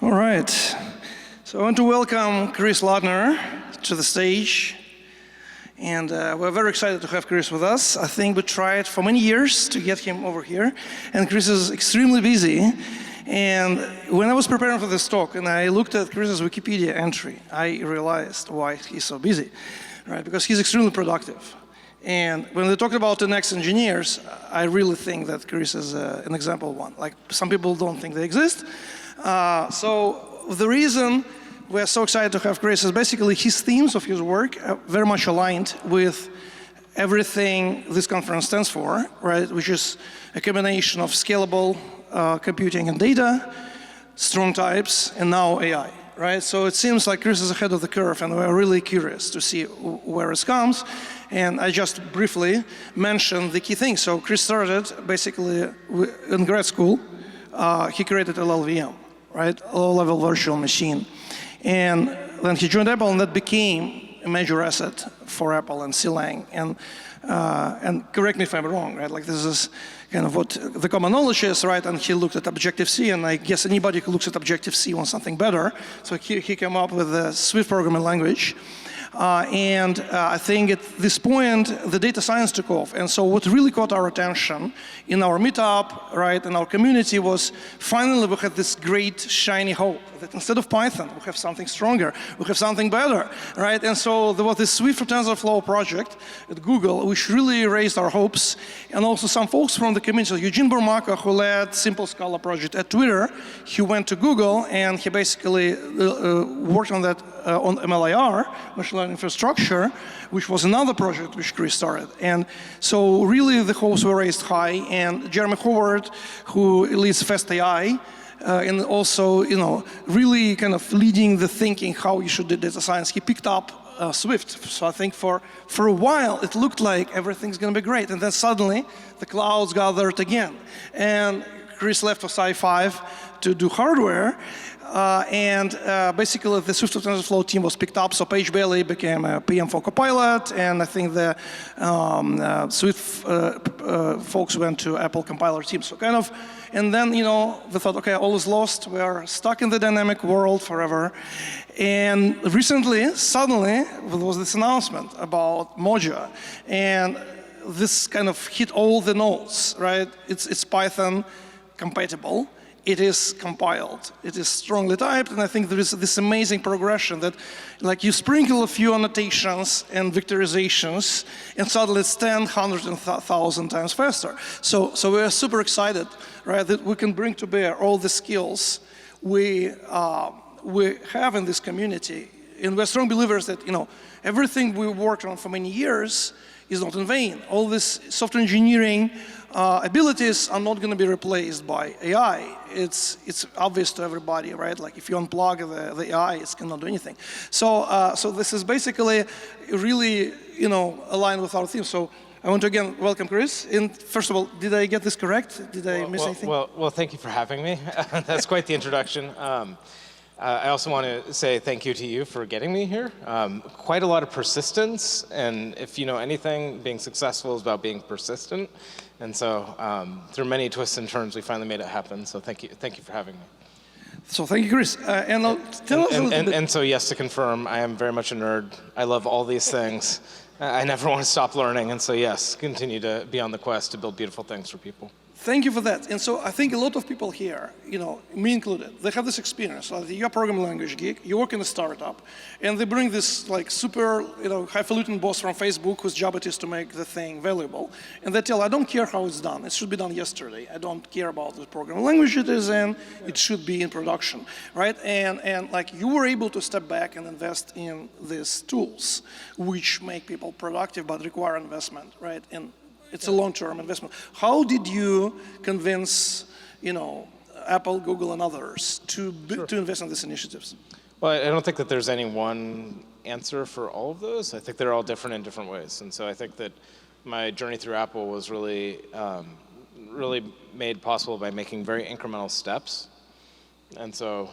All right. So I want to welcome Chris Lattner to the stage. And we're very excited to have Chris with us. I think we tried for many years to get him over here. And Chris is extremely busy. And when I was preparing for this talk and I looked at Chris's Wikipedia entry, I realized why he's so busy, right? Because he's extremely productive. And when they talked about the next engineers, I really think that Chris is an example of one. Like, some people don't think they exist. So the reason we're so excited to have Chris is basically his themes of his work are very much aligned with everything this conference stands for, right? Which is a combination of scalable computing and data, strong types, and now AI, right? So it seems like Chris is ahead of the curve, and we're really curious to see where it comes. And I just briefly mentioned the key things. So Chris started basically in grad school. He created LLVM, right? Low-level virtual machine. And then he joined Apple, and that became a major asset for Apple and C-Lang. And correct me if I'm wrong, right? Like, this is kind of what the common knowledge is, right? And he looked at Objective-C, and I guess anybody who looks at Objective-C wants something better. So he came up with the Swift programming language. I think at this point, the data science took off. And so what really caught our attention in our meetup, right, in our community was finally we had this great shiny hope that instead of Python, we have something stronger, we have something better, right? And so there was this Swift for TensorFlow project at Google, which really raised our hopes. And also some folks from the community, so Eugene Burmaka, who led Simple Scala project at Twitter, he went to Google and he basically worked on that on MLIR, machine learning infrastructure, which was another project which Chris started. And so really the hopes were raised high, and Jeremy Howard, who leads Fast AI, and also, really kind of leading the thinking how you should do data science, he picked up Swift. So I think for a while it looked like everything's going to be great, and then suddenly the clouds gathered again. And Chris left for Sci5 to do hardware. Basically the Swift TensorFlow team was picked up, so Paige Bailey became a PM for Copilot, and I think the Swift folks went to Apple compiler team. So kind of, and then, they thought, okay, all is lost, we are stuck in the dynamic world forever. And recently, suddenly, there was this announcement about Mojo, and this kind of hit all the notes, right? It's Python compatible. It is compiled. It is strongly typed, and I think there is this amazing progression that, like, you sprinkle a few annotations and vectorizations, and suddenly it's 10, 100, and 1,000 times faster. So we are super excited, right, that we can bring to bear all the skills we have in this community. And we're strong believers that, everything we worked on for many years is not in vain. All this software engineering abilities are not going to be replaced by AI. It's obvious to everybody, right? Like, if you unplug the AI, it cannot do anything. So this is basically really, aligned with our theme. So I want to again welcome Chris. And first of all, did I get this correct? Did I miss anything? Well, thank you for having me. That's quite the introduction. I also want to say thank you to you for getting me here. Quite a lot of persistence, and if you know anything, being successful is about being persistent. And so through many twists and turns, we finally made it happen. So thank you for having me. So thank you, Chris. Tell us a little bit. And so yes, to confirm, I am very much a nerd. I love all these things. I never want to stop learning. And so yes, continue to be on the quest to build beautiful things for people. Thank you for that. And so I think a lot of people here, me included, they have this experience. Like, you're a programming language geek, you work in a startup, and they bring this like super, highfalutin boss from Facebook whose job it is to make the thing valuable. And they tell, I don't care how it's done. It should be done yesterday. I don't care about the programming language it is in. It should be in production, right? And like, you were able to step back and invest in these tools, which make people productive but require investment, right? And it's a long-term investment. How did you convince, Apple, Google, and others to invest in these initiatives? Well, I don't think that there's any one answer for all of those. I think they're all different in different ways. And so I think that my journey through Apple was really made possible by making very incremental steps. And so,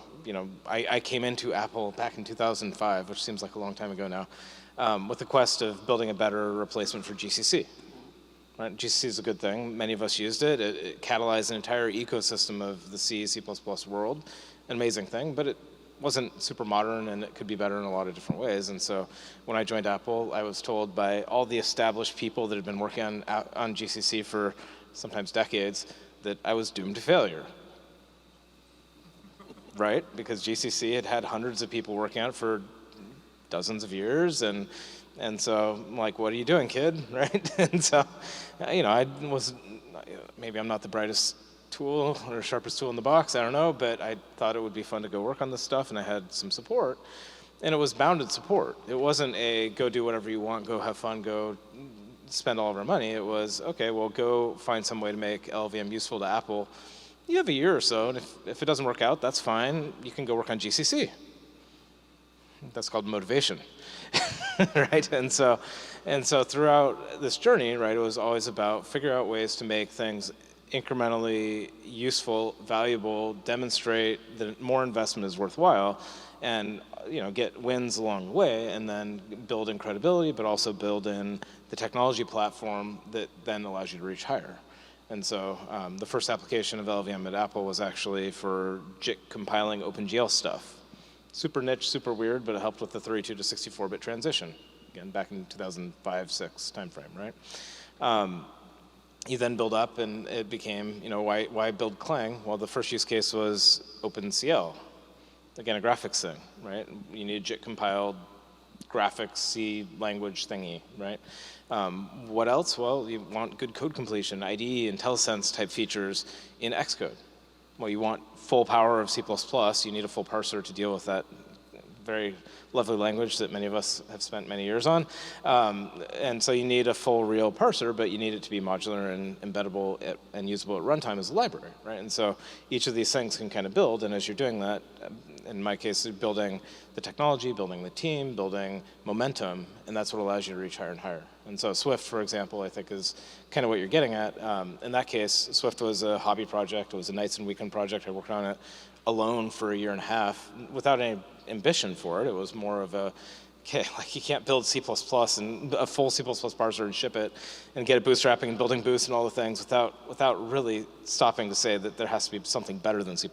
I came into Apple back in 2005, which seems like a long time ago now, with the quest of building a better replacement for GCC. Right? GCC is a good thing. Many of us used it. It catalyzed an entire ecosystem of the C, C++ world. an amazing thing, but it wasn't super modern and it could be better in a lot of different ways. And so when I joined Apple, I was told by all the established people that had been working on GCC for sometimes decades that I was doomed to failure. Right? Because GCC had hundreds of people working on it for dozens of years, and so I'm like, what are you doing, kid? Right? And so, I was, maybe I'm not the brightest tool or sharpest tool in the box, I don't know, but I thought it would be fun to go work on this stuff, and I had some support, and it was bounded support. It wasn't a go do whatever you want, go have fun, go spend all of our money. It was, okay, well, go find some way to make LLVM useful to Apple. You have a year or so, and if it doesn't work out, that's fine. You can go work on GCC. That's called motivation, right? And so throughout this journey, right, it was always about figuring out ways to make things incrementally useful, valuable, demonstrate that more investment is worthwhile, and get wins along the way, and then build in credibility, but also build in the technology platform that then allows you to reach higher. And so the first application of LLVM at Apple was actually for JIT compiling OpenGL stuff. Super niche, super weird, but it helped with the 32 to 64-bit transition. Again, back in 2005-06 timeframe, right? You then build up, and it became, why build Clang? Well, the first use case was OpenCL. Again, a graphics thing, right? You need JIT compiled graphics C language thingy, right? What else? Well, you want good code completion, IDE, IntelliSense type features in Xcode. Well, you want full power of C++, you need a full parser to deal with that very lovely language that many of us have spent many years on. And so you need a full real parser, but you need it to be modular and embeddable and usable at runtime as a library, right? And so each of these things can kind of build, and as you're doing that, in my case, building the technology, building the team, building momentum, and that's what allows you to reach higher and higher. And so Swift, for example, I think is kind of what you're getting at. In that case, Swift was a hobby project. It was a nights and weekend project. I worked on it alone for a year and a half without any ambition for it. It was more of a, okay, like you can't build C++ and a full C++ parser and ship it and get it bootstrapping and building boost and all the things without really stopping to say that there has to be something better than C++,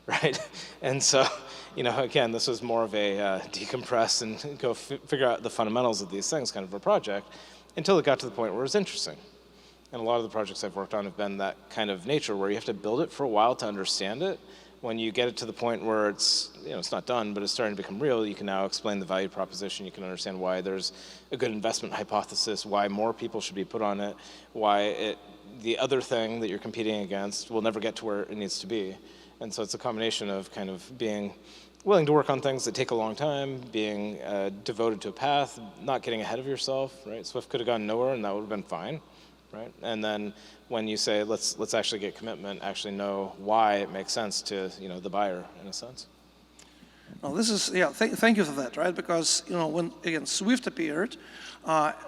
right? And so, again, this was more of a decompress and go figure out the fundamentals of these things kind of a project until it got to the point where it was interesting. And a lot of the projects I've worked on have been that kind of nature where you have to build it for a while to understand it. When you get it to the point where it's, it's not done, but it's starting to become real, you can now explain the value proposition. You can understand why there's a good investment hypothesis, why more people should be put on it, why the other thing that you're competing against will never get to where it needs to be. And so it's a combination of kind of being willing to work on things that take a long time, being devoted to a path, not getting ahead of yourself, right? Swift could have gone nowhere and that would have been fine, right? And then when you say, let's actually get commitment, actually know why it makes sense to, the buyer in a sense. Well, this is, thank you for that, right? Because, when, again, Swift appeared,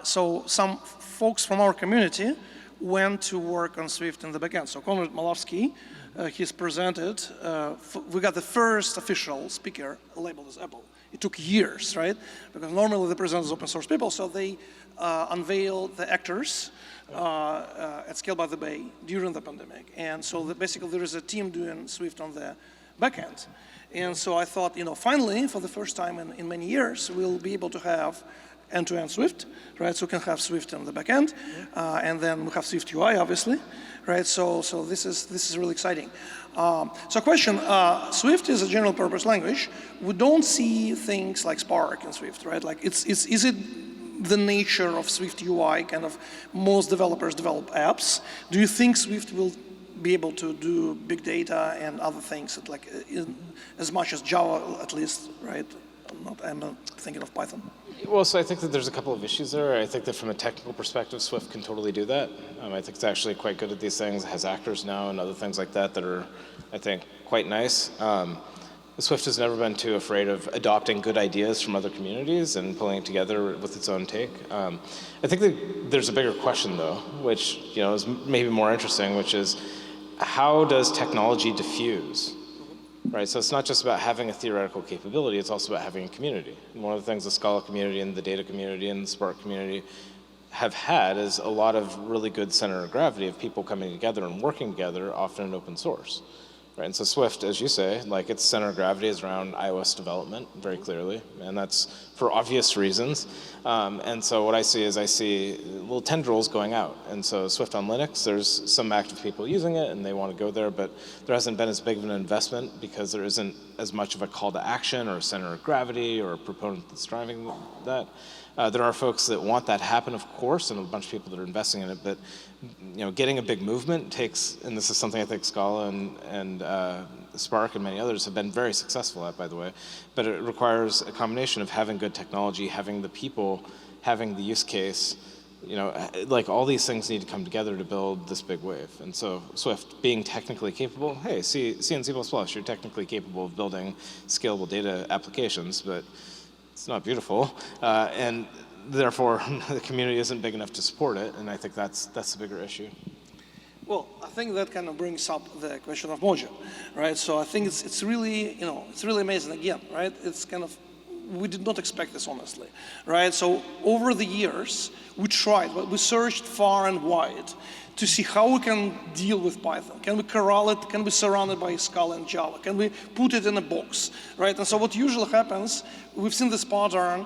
so some folks from our community went to work on Swift in the backend. So Konrad Malawski, he's presented, we got the first official speaker labeled as Apple. It took years, right? Because normally they present as open source people, so they unveiled the actors at Scale by the Bay during the pandemic. And so basically there is a team doing Swift on the backend. And so I thought, finally, for the first time in many years, we'll be able to have end-to-end Swift, right? So we can have Swift on the backend, and then we have Swift UI, obviously, right? So this is really exciting. So question, Swift is a general purpose language. We don't see things like Spark in Swift, right? Like is it the nature of Swift UI, kind of most developers develop apps? Do you think Swift will be able to do big data and other things like as much as Java, at least, right? I'm not thinking of Python. Well, so I think that there's a couple of issues there. I think that from a technical perspective, Swift can totally do that. I think it's actually quite good at these things. It has actors now and other things like that that are, I think, quite nice. Swift has never been too afraid of adopting good ideas from other communities and pulling it together with its own take. I think that there's a bigger question, though, which is maybe more interesting, which is how does technology diffuse? Right, so it's not just about having a theoretical capability, it's also about having a community. And one of the things the Scala community and the data community and the Spark community have had is a lot of really good center of gravity of people coming together and working together, often in open source. right? And so Swift, as you say, like its center of gravity is around iOS development very clearly, and that's for obvious reasons. And so what I see little tendrils going out. And so Swift on Linux, there's some active people using it and they want to go there, but there hasn't been as big of an investment because there isn't as much of a call to action or a center of gravity or a proponent that's driving that. There are folks that want that to happen, of course, and a bunch of people that are investing in it, but getting a big movement takes, and this is something I think Scala and Spark and many others have been very successful at, by the way, but it requires a combination of having good technology, having the people, having the use case, like all these things need to come together to build this big wave. And so Swift being technically capable, hey, C and C++, you're technically capable of building scalable data applications, but it's not beautiful, and therefore the community isn't big enough to support it, and I think that's the bigger issue. Well, I think that kind of brings up the question of Mojo, right? So I think it's really, it's really amazing again, right? It's kind of, we did not expect this, honestly, right? So over the years, we tried, we searched far and wide to see how we can deal with Python. Can we corral it? Can we surround it by Scala and Java? Can we put it in a box, right? And so what usually happens, we've seen this pattern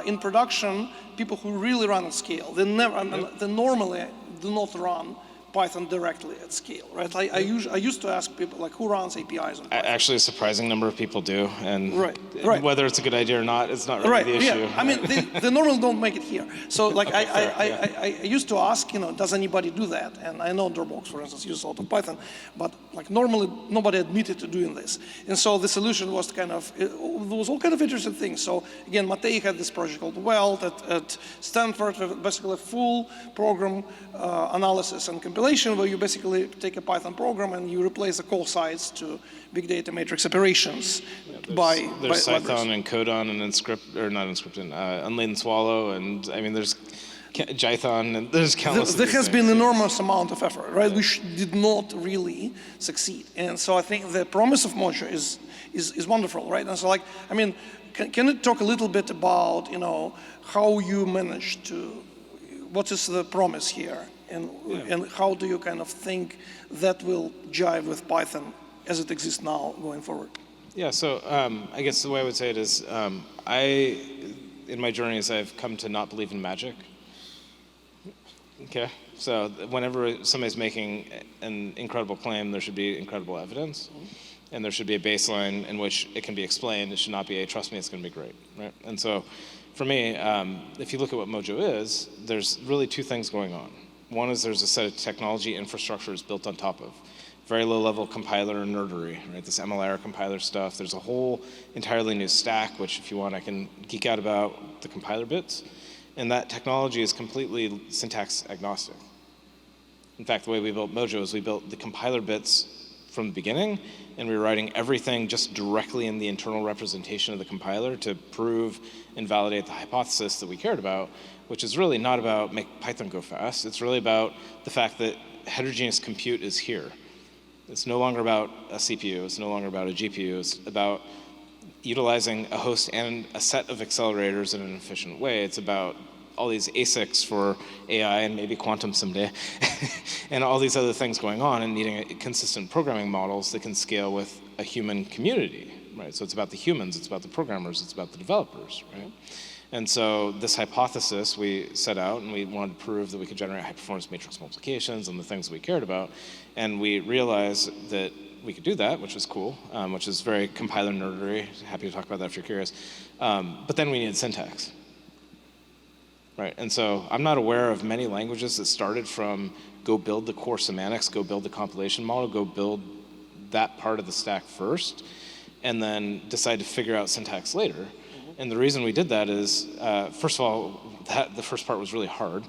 in production, people who really run at scale, they normally do not run Python directly at scale, right? I used to ask people, like, who runs APIs on Python? Actually, a surprising number of people do, and right. whether it's a good idea or not, it's not really the issue. Yeah. I mean, they normally don't make it here. So, like, I used to ask, does anybody do that? And I know Dropbox, for instance, uses a lot of Python, but like normally nobody admitted to doing this. And so the solution was there was all kind of interesting things. So again, Matei had this project called Weld at Stanford, basically a full program analysis and compilation, where you basically take a Python program and you replace the call sites to big data matrix operations by Python and Codon and Unladen Swallow, and I mean there's Jython, and there's countless. There has been enormous amount of effort, right? We did not really succeed, and so I think the promise of Mojo is wonderful, right? And so, like, I mean, can you talk a little bit about how you managed to, what is the promise here, and how do you kind of think that will jive with Python as it exists now going forward? Yeah, so I guess the way I would say it is, in my journeys, I've come to not believe in magic. Okay, so whenever somebody's making an incredible claim, there should be incredible evidence, and there should be a baseline in which it can be explained. It should not be trust me, it's going to be great, right? And so for me, if you look at what Mojo is, there's really two things going on. One is there's a set of technology infrastructures built on top of very low-level compiler nerdery, right? This MLR compiler stuff. There's a whole entirely new stack, which if you want, I can geek out about the compiler bits. And that technology is completely syntax agnostic. In fact, the way we built Mojo is we built the compiler bits from the beginning, and we were writing everything just directly in the internal representation of the compiler to prove and validate the hypothesis that we cared about, which is really not about make Python go fast. It's really about the fact that heterogeneous compute is here. It's no longer about a CPU. It's no longer about a GPU. It's about utilizing a host and a set of accelerators in an efficient way. It's about all these ASICs for AI and maybe quantum someday, and all these other things going on, and needing consistent programming models that can scale with a human community, right? So it's about the humans, it's about the programmers, it's about the developers, right? And so this hypothesis we set out, and we wanted to prove that we could generate high-performance matrix multiplications and the things that we cared about, and we realized that we could do that, which was cool, which is very compiler nerdery. Happy to talk about that if you're curious. But then we needed syntax, right? And so I'm not aware of many languages that started from go build the core semantics, go build the compilation model, go build that part of the stack first, and then decide to figure out syntax later. And the reason we did that is, first of all, the first part was really hard.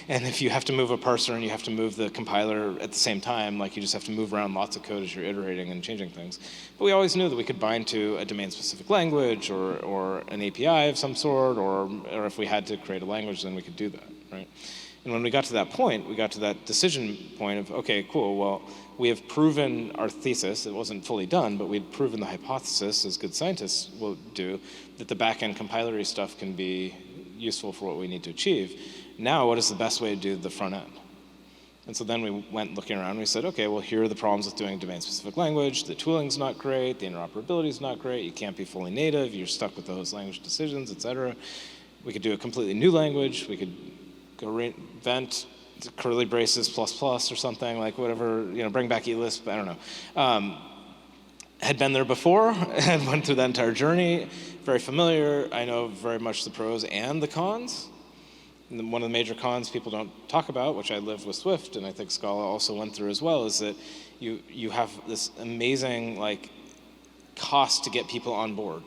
And if you have to move a parser and you have to move the compiler at the same time, like you just have to move around lots of code as you're iterating and changing things. But we always knew that we could bind to a domain-specific language or an API of some sort, or if we had to create a language, then we could do that, right? And when we got to that point, we got to that decision point of, okay, cool, well, we have proven our thesis. It wasn't fully done, but we'd proven the hypothesis, as good scientists will do, that the back-end compiler-y stuff can be useful for what we need to achieve. Now, what is the best way to do the front end? And so then we went looking around and we said, okay, well, here are the problems with doing domain-specific language. The tooling's not great, the interoperability's not great, you can't be fully native, you're stuck with those language decisions, et cetera. We could do a completely new language, we could go reinvent curly braces ++ or something, like whatever, bring back eLisp, I don't know. Had been there before, had went through that entire journey, very familiar. I know very much the pros and the cons. And one of the major cons people don't talk about, which I lived with Swift, and I think Scala also went through as well, is that you have this amazing cost to get people on board,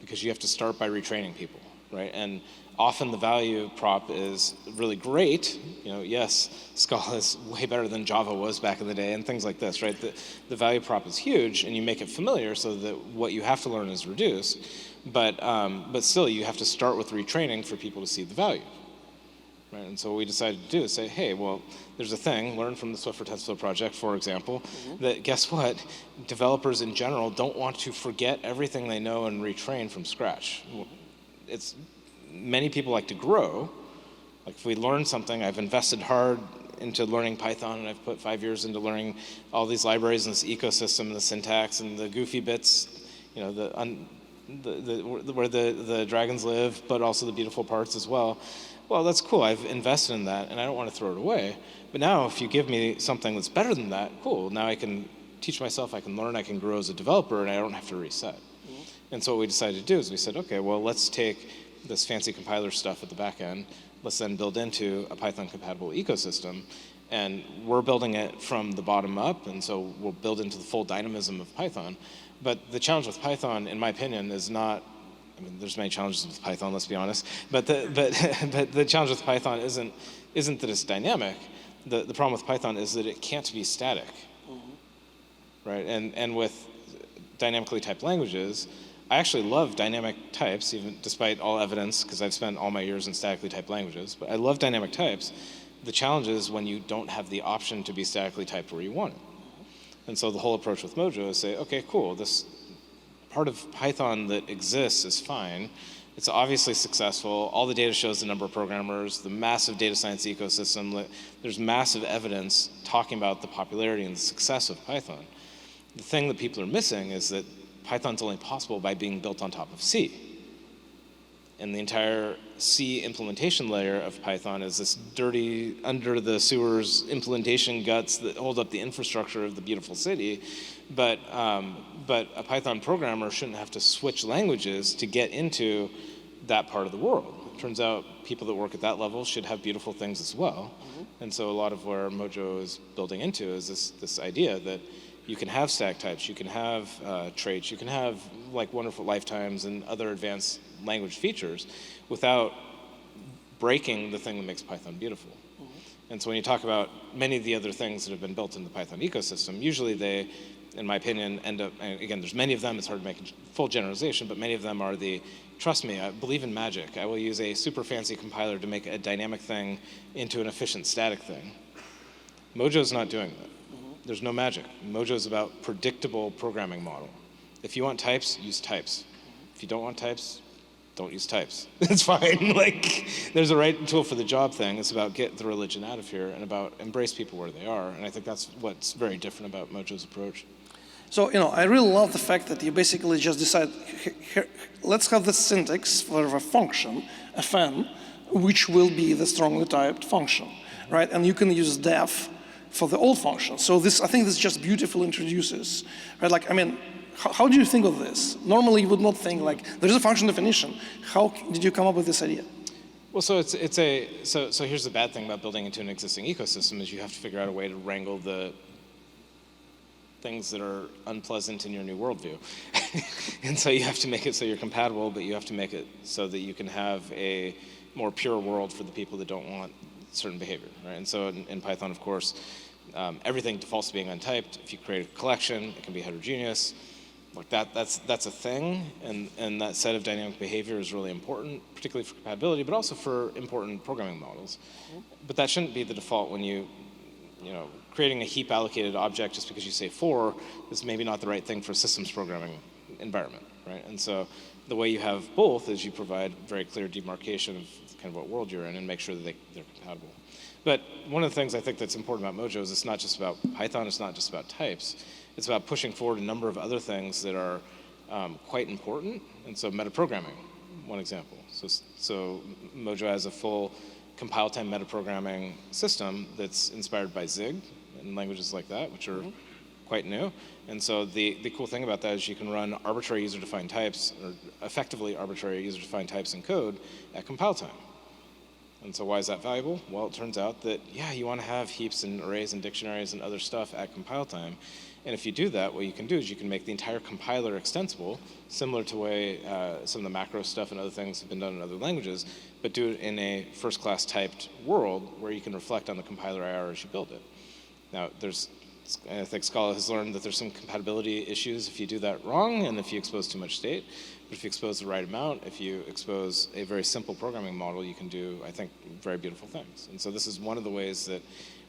because you have to start by retraining people, right? And often the value prop is really great. Yes, Scala is way better than Java was back in the day and things like this, right? The value prop is huge, and you make it familiar so that what you have to learn is reduced. But still, you have to start with retraining for people to see the value. Right, and so what we decided to do is say, hey, well, there's a thing, learn from the Swift for TensorFlow project, for example, that guess what? Developers in general don't want to forget everything they know and retrain from scratch. Many people like to grow. Like if we learn something, I've invested hard into learning Python, and I've put 5 years into learning all these libraries and this ecosystem and the syntax and the goofy bits, where the dragons live, but also the beautiful parts as well. Well, that's cool, I've invested in that, and I don't want to throw it away. But now if you give me something that's better than that, cool, now I can teach myself, I can learn, I can grow as a developer, and I don't have to reset. And so what we decided to do is we said, okay, well, let's take this fancy compiler stuff at the back end, let's then build into a Python-compatible ecosystem, and we're building it from the bottom up, and so we'll build into the full dynamism of Python. But the challenge with Python, in my opinion, is not, there's many challenges with Python, let's be honest, but the challenge with Python isn't that it's dynamic. The problem with Python is that it can't be static, right? And with dynamically typed languages, I actually love dynamic types, even despite all evidence, because I've spent all my years in statically typed languages, but I love dynamic types. The challenge is when you don't have the option to be statically typed where you want it. And so the whole approach with Mojo is say, okay, cool, this part of Python that exists is fine. It's obviously successful. All the data shows the number of programmers, the massive data science ecosystem. There's massive evidence talking about the popularity and the success of Python. The thing that people are missing is that Python's only possible by being built on top of C. And the entire C implementation layer of Python is this dirty, under the sewers implementation guts that hold up the infrastructure of the beautiful city. But a Python programmer shouldn't have to switch languages to get into that part of the world. It turns out people that work at that level should have beautiful things as well. And so a lot of where Mojo is building into is this idea that you can have stack types, you can have traits, you can have wonderful lifetimes and other advanced language features without breaking the thing that makes Python beautiful. And so when you talk about many of the other things that have been built in the Python ecosystem, usually they, in my opinion, end up, and again, there's many of them, it's hard to make a full generalization, but many of them are trust me, I believe in magic. I will use a super fancy compiler to make a dynamic thing into an efficient static thing. Mojo's not doing that. There's no magic. Mojo is about predictable programming model. If you want types, use types. If you don't want types, don't use types. It's fine. There's a right tool for the job thing. It's about get the religion out of here and about embrace people where they are. And I think that's what's very different about Mojo's approach. So, I really love the fact that you basically just decide, here, let's have the syntax for a function, fn, which will be the strongly typed function, right? And you can use def for the old function. So I think this just beautifully introduces, right? How do you think of this? Normally you would not think there's a function definition. How did you come up with this idea? Well, so so here's the bad thing about building into an existing ecosystem is you have to figure out a way to wrangle the things that are unpleasant in your new worldview. And so you have to make it so you're compatible, but you have to make it so that you can have a more pure world for the people that don't want certain behavior, right? And so in Python, of course, everything defaults to being untyped. If you create a collection, it can be heterogeneous. That's a thing, and that set of dynamic behavior is really important, particularly for compatibility, but also for important programming models. But that shouldn't be the default when creating a heap allocated object just because you say for is maybe not the right thing for a systems programming environment, right? And so the way you have both is you provide very clear demarcation of kind of what world you're in and make sure that they're compatible. But one of the things I think that's important about Mojo is it's not just about Python, it's not just about types. It's about pushing forward a number of other things that are quite important. And so metaprogramming, one example. So Mojo has a full compile time metaprogramming system that's inspired by Zig and languages like that, which are quite new. And so the cool thing about that is you can run arbitrary user-defined types, or effectively arbitrary user-defined types in code at compile time. And so why is that valuable? Well, it turns out that, yeah, you want to have heaps and arrays and dictionaries and other stuff at compile time. And if you do that, what you can do is you can make the entire compiler extensible, similar to the way some of the macro stuff and other things have been done in other languages, but do it in a first-class typed world where you can reflect on the compiler IR as you build it. Now, I think Scala has learned that there's some compatibility issues if you do that wrong and if you expose too much state. But if you expose the right amount, if you expose a very simple programming model, you can do, I think, very beautiful things. And so this is one of the ways that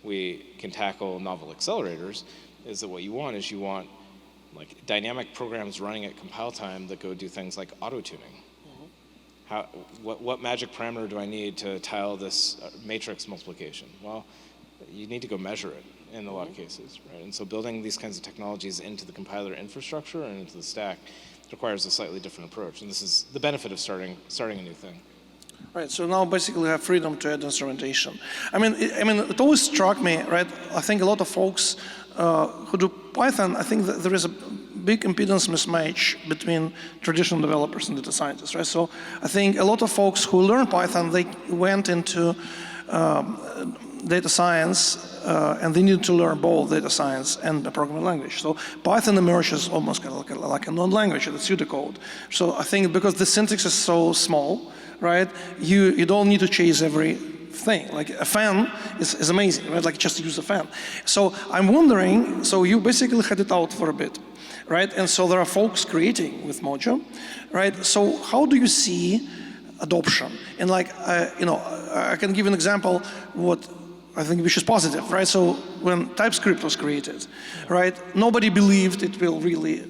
we can tackle novel accelerators, is that what you want is like dynamic programs running at compile time that go do things like auto-tuning. What magic parameter do I need to tile this matrix multiplication? Well, you need to go measure it in a lot of cases, right? And so building these kinds of technologies into the compiler infrastructure and into the stack requires a slightly different approach. And this is the benefit of starting a new thing. Right, so now basically you have freedom to add instrumentation. I mean, it always struck me, right? I think a lot of folks who do Python, I think that there is a big impedance mismatch between traditional developers and data scientists, right? So I think a lot of folks who learn Python, they went into data science and they need to learn both data science and the programming language. So Python emerges almost kind of like a non-language, it's pseudocode. So I think because the syntax is so small, right, you don't need to chase everything. Like a fan is amazing, right? Like just use a fan. So I'm wondering, so you basically had it out for a bit, right? And so there are folks creating with Mojo, right? So how do you see adoption? And like, I can give an example what I think which is positive, right? So when TypeScript was created, right, nobody believed it will really,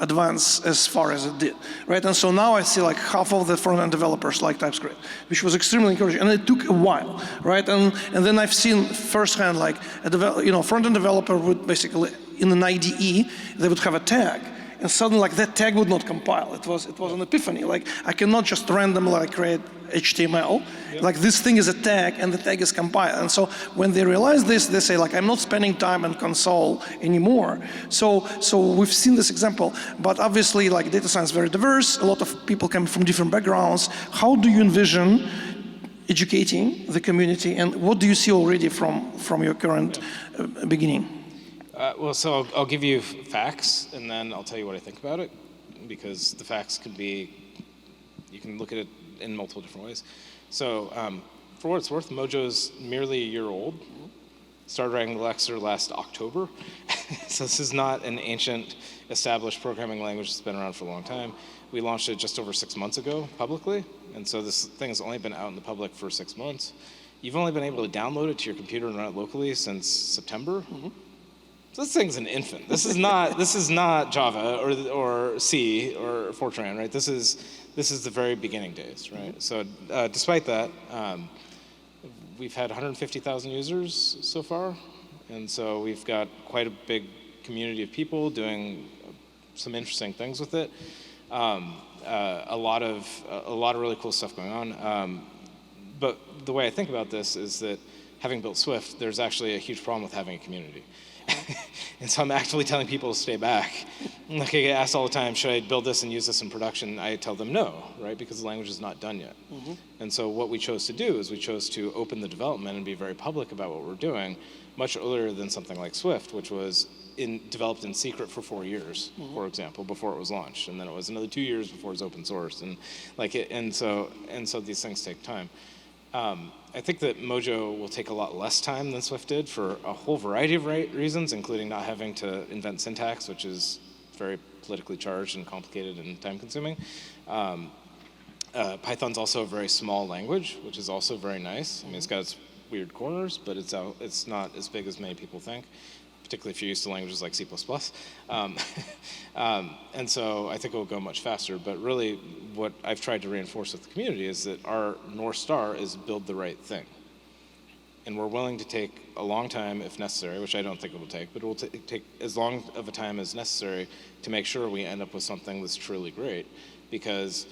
advance as far as it did, right? And so now I see like half of the front-end developers like TypeScript, which was extremely encouraging, and it took a while, right? And then I've seen firsthand like a front-end developer would basically in an IDE they would have a tag. And suddenly, like that tag would not compile. It was an epiphany. Like I cannot just randomly create HTML. Yep. Like this thing is a tag, and the tag is compiled. And so when they realize this, they say like I'm not spending time in console anymore. So we've seen this example. But obviously, like data science is very diverse. A lot of people come from different backgrounds. How do you envision educating the community, and what do you see already from your current beginning? So I'll give you facts, and then I'll tell you what I think about it, because the facts can be, you can look at it in multiple different ways. So for what it's worth, Mojo's merely a year old. Started writing Lexer last October. So this is not an ancient established programming language that's been around for a long time. We launched it just over 6 months ago publicly, and so this thing has only been out in the public for 6 months. You've only been able to download it to your computer and run it locally since September. So this thing's an infant. This is not Java or C or Fortran, right? This is the very beginning days, right? So despite that, we've had 150,000 users so far, and so we've got quite a big community of people doing some interesting things with it. A lot of really cool stuff going on. But the way I think about this is that having built Swift, there's actually a huge problem with having a community. And so I'm actively telling people to stay back. Like I get asked all the time, should I build this and use this in production? I tell them no, right? Because the language is not done yet. And so what we chose to do is we chose to open the development and be very public about what we're doing much earlier than something like Swift, which was developed in secret for 4 years, for example, before it was launched. And then it was another 2 years before it was open source. And so these things take time. I think that Mojo will take a lot less time than Swift did for a whole variety of reasons, including not having to invent syntax, which is very politically charged and complicated and time-consuming. Python's also a very small language, which is also very nice. I mean, it's got its weird corners, but it's not as big as many people think. particularly if you're used to languages like C++. And so I think it will go much faster. But really, what I've tried to reinforce with the community is that our North Star is build the right thing. And we're willing to take a long time if necessary, which I don't think it will take, but it will take as long of a time as necessary to make sure we end up with something that's truly great, because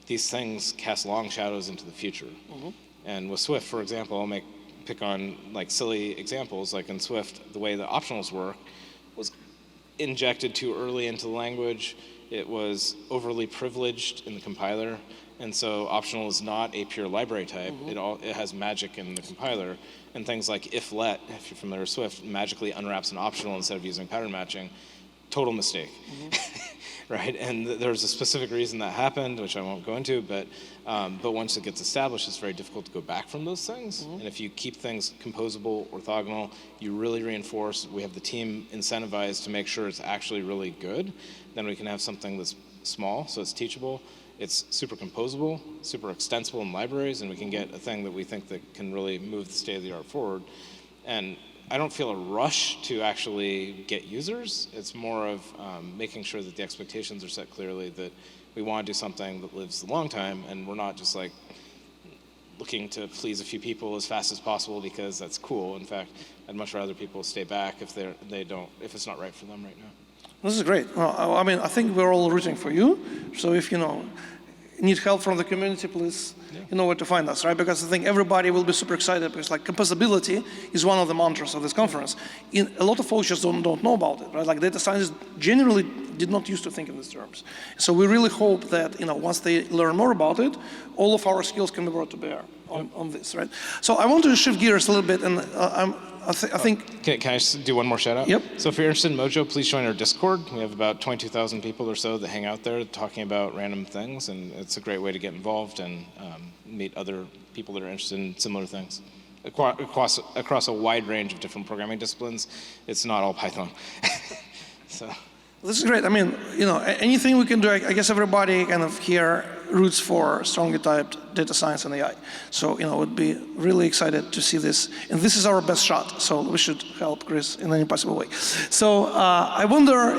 these things cast long shadows into the future. Mm-hmm. And with Swift, for example, I'll pick on like silly examples, like in Swift, the way the optionals work was injected too early into the language. It was overly privileged in the compiler. And so optional is not a pure library type. Mm-hmm. It has magic in the compiler. And things like if-let, if you're familiar with Swift, magically unwraps an optional instead of using pattern matching. Total mistake. Mm-hmm. Right? And there's a specific reason that happened, which I won't go into, but once it gets established, it's very difficult to go back from those things. Mm-hmm. And if you keep things composable, orthogonal, you really reinforce, we have the team incentivized to make sure it's actually really good, then we can have something that's small, so it's teachable. It's super composable, super extensible in libraries, and we can get a thing that we think that can really move the state of the art forward. And I don't feel a rush to actually get users. It's more of making sure that the expectations are set clearly, that we want to do something that lives a long time, and we're not just like looking to please a few people as fast as possible because that's cool. In fact, I'd much rather people stay back if if it's not right for them right now. This is great. Well, I mean, I think we're all rooting for you. So if need help from the community, please, you know where to find us, right? Because I think everybody will be super excited because like composability is one of the mantras of this conference. A lot of folks just don't know about it, right? Like data scientists generally did not used to think in these terms. So we really hope that, once they learn more about it, all of our skills can be brought to bear on this, right? So I want to shift gears a little bit, and I think... Can I just do one more shout out? Yep. So if you're interested in Mojo, please join our Discord. We have about 22,000 people or so that hang out there talking about random things, and it's a great way to get involved and meet other people that are interested in similar things. Across a wide range of different programming disciplines. It's not all Python. So. This is great. I mean, anything we can do, I guess everybody kind of here roots for strongly typed data science and AI. So, would be really excited to see this. And this is our best shot, so we should help Chris in any possible way. So I wonder,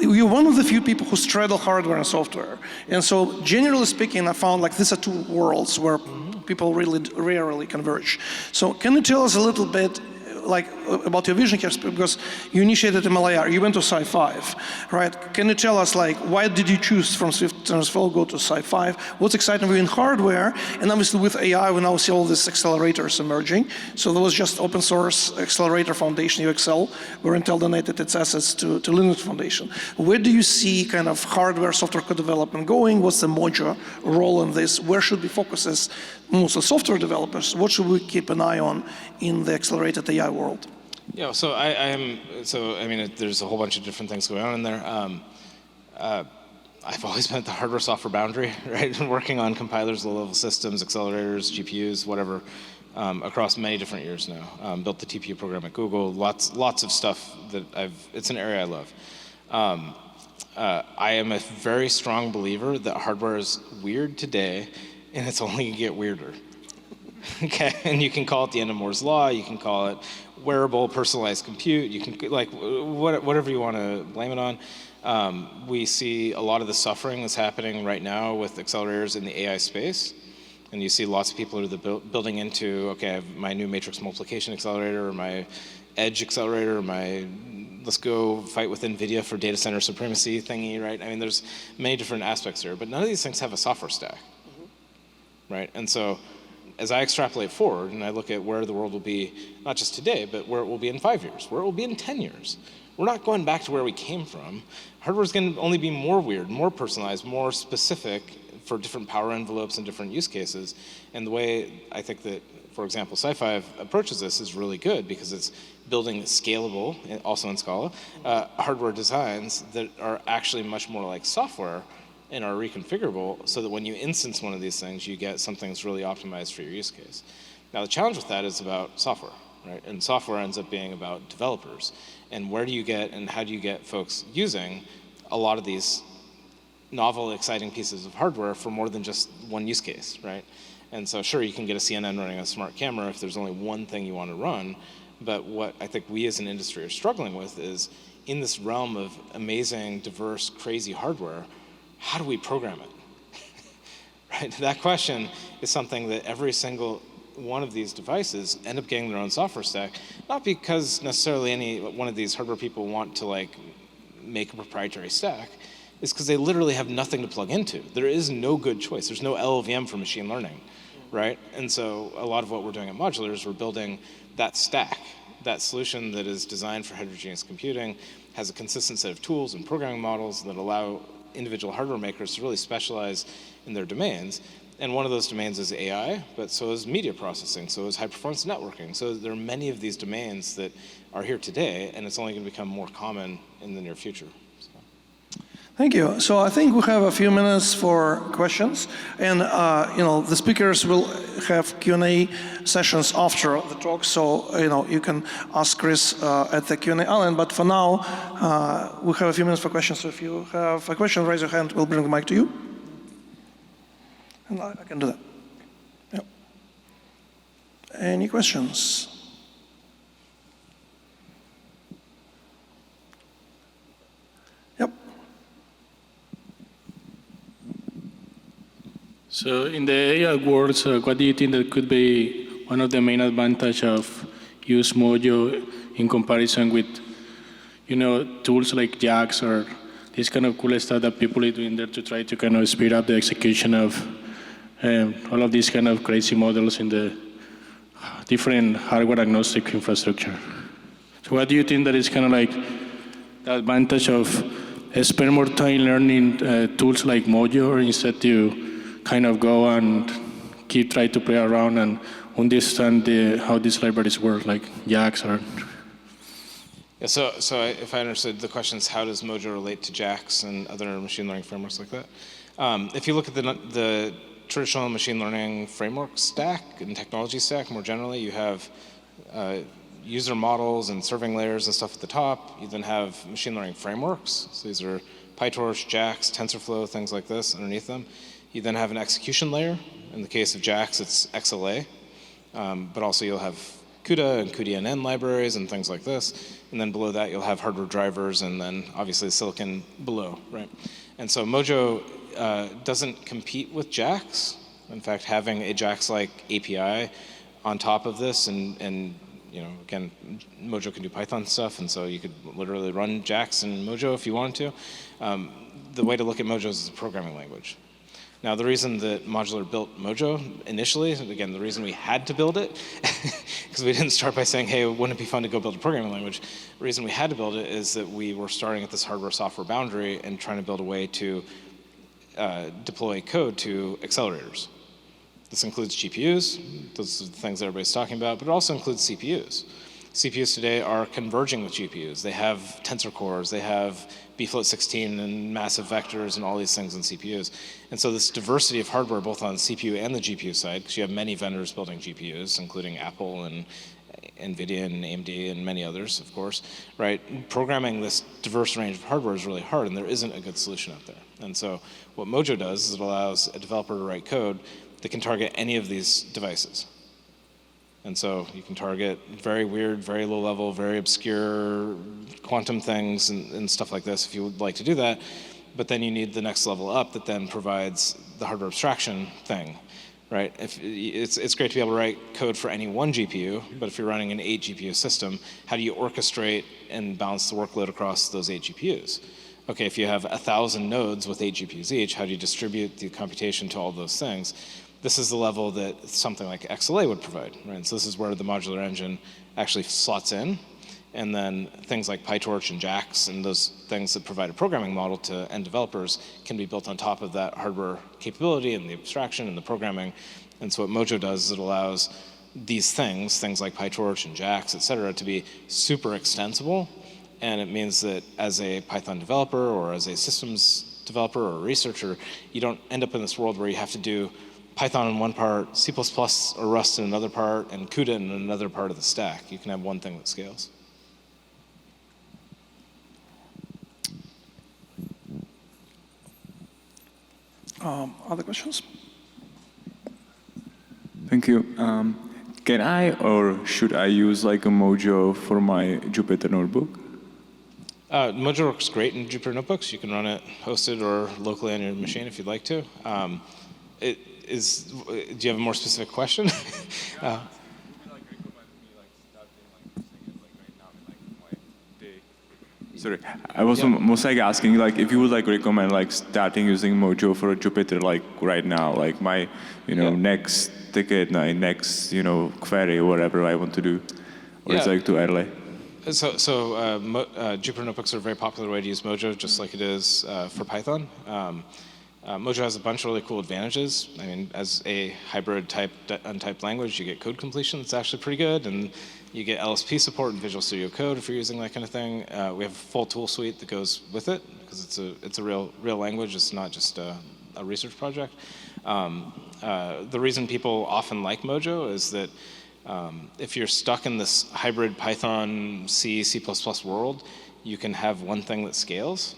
you're one of the few people who straddle hardware and software. And so generally speaking, I found like these are two worlds where people really rarely converge. So can you tell us a little bit about your vision here, because you initiated MLIR, you went to Sci5, right? Can you tell us why did you choose from Swift TensorFlow go to Sci5? What's exciting for you in hardware? And obviously with AI, we now see all these accelerators emerging. So there was just open source accelerator foundation, UXL, where Intel donated its assets to Linux Foundation. Where do you see kind of hardware, software co-development going? What's the Mojo role in this? Where should we focus as mostly software developers? What should we keep an eye on in the accelerated AI world? Yeah, so there's a whole bunch of different things going on in there. I've always been at the hardware-software boundary, right? Working on compilers, low-level systems, accelerators, GPUs, whatever, across many different years now. Built the TPU program at Google, lots of stuff that it's an area I love. I am a very strong believer that hardware is weird today, and it's only gonna get weirder. Okay, and you can call it the end of Moore's Law, you can call it wearable, personalized compute, you can, whatever you want to blame it on. We see a lot of the suffering that's happening right now with accelerators in the AI space, and you see lots of people who are building into, okay, I have my new matrix multiplication accelerator, or my edge accelerator, or my let's go fight with NVIDIA for data center supremacy thingy, right? I mean, there's many different aspects here, but none of these things have a software stack, right? And so, as I extrapolate forward and I look at where the world will be, not just today, but where it will be in 5 years, where it will be in 10 years, we're not going back to where we came from. Hardware is going to only be more weird, more personalized, more specific for different power envelopes and different use cases. And the way I think that, for example, Sci5 approaches this is really good because it's building scalable, also in Scala, hardware designs that are actually much more like software and are reconfigurable so that when you instance one of these things, you get something that's really optimized for your use case. Now, the challenge with that is about software, right? And software ends up being about developers. And where do you get and how do you get folks using a lot of these novel, exciting pieces of hardware for more than just one use case, right? And so sure, you can get a CNN running a smart camera if there's only one thing you want to run, But what I think we as an industry are struggling with is, in this realm of amazing, diverse, crazy hardware, how do we program it? Right? That question is something that every single one of these devices end up getting their own software stack, not because necessarily any one of these hardware people want to like make a proprietary stack, it's because they literally have nothing to plug into. There is no good choice. There's no LLVM for machine learning, right? And so a lot of what we're doing at Modular is we're building that stack, that solution that is designed for heterogeneous computing, has a consistent set of tools and programming models that allow individual hardware makers to really specialize in their domains. And one of those domains is AI, but so is media processing, so is high-performance networking. So there are many of these domains that are here today, and it's only going to become more common in the near future. Thank you. So I think we have a few minutes for questions, and the speakers will have Q&A sessions after the talk. So you can ask Chris at the Q&A island. But for now, we have a few minutes for questions. So if you have a question, raise your hand. We'll bring the mic to you, and I can do that. Yep. Any questions? Yep. So in the AI world, what do you think that could be one of the main advantages of use Mojo in comparison with, tools like JAX or this kind of cool stuff that people are doing there to try to kind of speed up the execution of all of these kind of crazy models in the different hardware agnostic infrastructure? So what do you think that is kind of like the advantage of spend more time learning tools like Mojo, or instead to kind of go and try to play around and understand how these libraries work, like JAX or... Yeah, so if I understood the question is, how does Mojo relate to JAX and other machine learning frameworks like that? If you look at the traditional machine learning framework stack and technology stack more generally, you have user models and serving layers and stuff at the top. You then have machine learning frameworks. So these are PyTorch, JAX, TensorFlow, things like this underneath them. You then have an execution layer. In the case of JAX, it's XLA. But also you'll have CUDA and cuDNN libraries and things like this. And then below that, you'll have hardware drivers and then obviously silicon below, right? And so Mojo doesn't compete with JAX. In fact, having a JAX-like API on top of this, and again, Mojo can do Python stuff, and so you could literally run JAX in Mojo if you wanted to. The way to look at Mojo is as a programming language. Now, the reason that Modular built Mojo initially, and again, the reason we had to build it, because we didn't start by saying, hey, wouldn't it be fun to go build a programming language? The reason we had to build it is that we were starting at this hardware-software boundary and trying to build a way to deploy code to accelerators. This includes GPUs, those are the things that everybody's talking about, but it also includes CPUs. CPUs today are converging with GPUs. They have tensor cores, they have bfloat16 and massive vectors and all these things in CPUs. And so this diversity of hardware, both on CPU and the GPU side, because you have many vendors building GPUs, including Apple and NVIDIA and AMD and many others, of course, right? Programming this diverse range of hardware is really hard, and there isn't a good solution out there. And so what Mojo does is it allows a developer to write code that can target any of these devices. And so you can target very weird, very low level, very obscure quantum things and stuff like this if you would like to do that. But then you need the next level up that then provides the hardware abstraction thing, right? It's great to be able to write code for any one GPU, but if you're running an 8 GPU system, how do you orchestrate and balance the workload across those 8 GPUs? Okay, if you have 1,000 nodes with 8 GPUs each, how do you distribute the computation to all those things? This is the level that something like XLA would provide, right? So this is where the modular engine actually slots in, and then things like PyTorch and JAX and those things that provide a programming model to end developers can be built on top of that hardware capability and the abstraction and the programming. And so what Mojo does is it allows these things like PyTorch and JAX, et cetera, to be super extensible. And it means that as a Python developer or as a systems developer or a researcher, you don't end up in this world where you have to do Python in one part, C++ or Rust in another part, and CUDA in another part of the stack. You can have one thing that scales. Other questions? Thank you. Can I or should I use like a Mojo for my Jupyter notebook? Mojo works great in Jupyter Notebooks. You can run it hosted or locally on your machine if you'd like to. Do you have a more specific question? Sorry, I was most like asking like if you would like recommend like starting using Mojo for a Jupyter like right now, like my next ticket, my next query, whatever I want to do, or it's like too early. So Jupyter Notebooks are a very popular way to use Mojo, just like it is for Python. Mojo has a bunch of really cool advantages. I mean, as a hybrid typed untyped language, you get code completion that's actually pretty good, and you get LSP support in Visual Studio Code if you're using that kind of thing. We have a full tool suite that goes with it because it's a real language. It's not just a research project. The reason people often like Mojo is that if you're stuck in this hybrid Python, C++ world, you can have one thing that scales.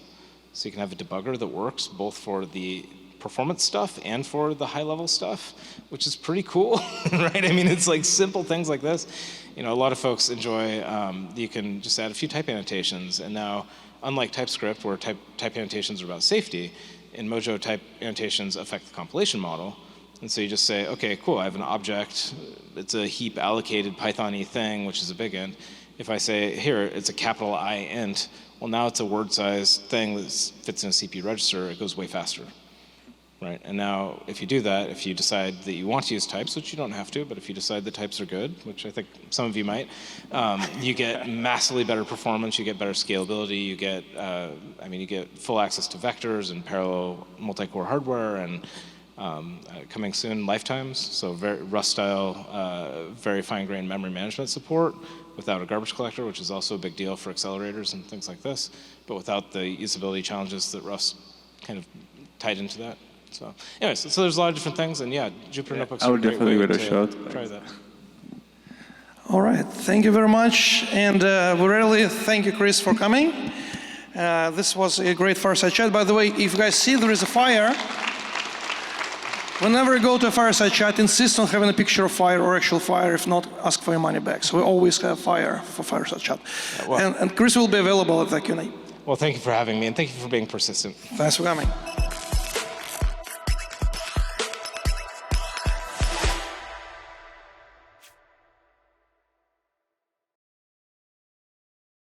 So you can have a debugger that works both for the performance stuff and for the high-level stuff, which is pretty cool, right? I mean, it's like simple things like this. A lot of folks enjoy, you can just add a few type annotations, and now, unlike TypeScript, where type annotations are about safety, in Mojo, type annotations affect the compilation model. And so you just say, okay, cool, I have an object, it's a heap allocated Python-y thing, which is a big int. If I say, here, it's a capital I int, well, now it's a word size thing that fits in a CPU register, it goes way faster, right? And now, if you do that, if you decide that you want to use types, which you don't have to, but if you decide the types are good, which I think some of you might, you get massively better performance, you get better scalability, you get, you get full access to vectors and parallel multi-core hardware, and coming soon, lifetimes, so very Rust-style, very fine-grained memory management support without a garbage collector, which is also a big deal for accelerators and things like this, but without the usability challenges that Rust kind of tied into that. So anyways, so there's a lot of different things, and Jupyter Notebooks are a great way to try that. All right, thank you very much, and we really thank you, Chris, for coming. This was a great Fireside Chat. By the way, if you guys see there is a fire, whenever you go to a Fireside Chat, insist on having a picture of fire or actual fire. If not, ask for your money back. So we always have fire for Fireside Chat. And Chris will be available at the Q&A. Well, thank you for having me, and thank you for being persistent. Thanks for coming.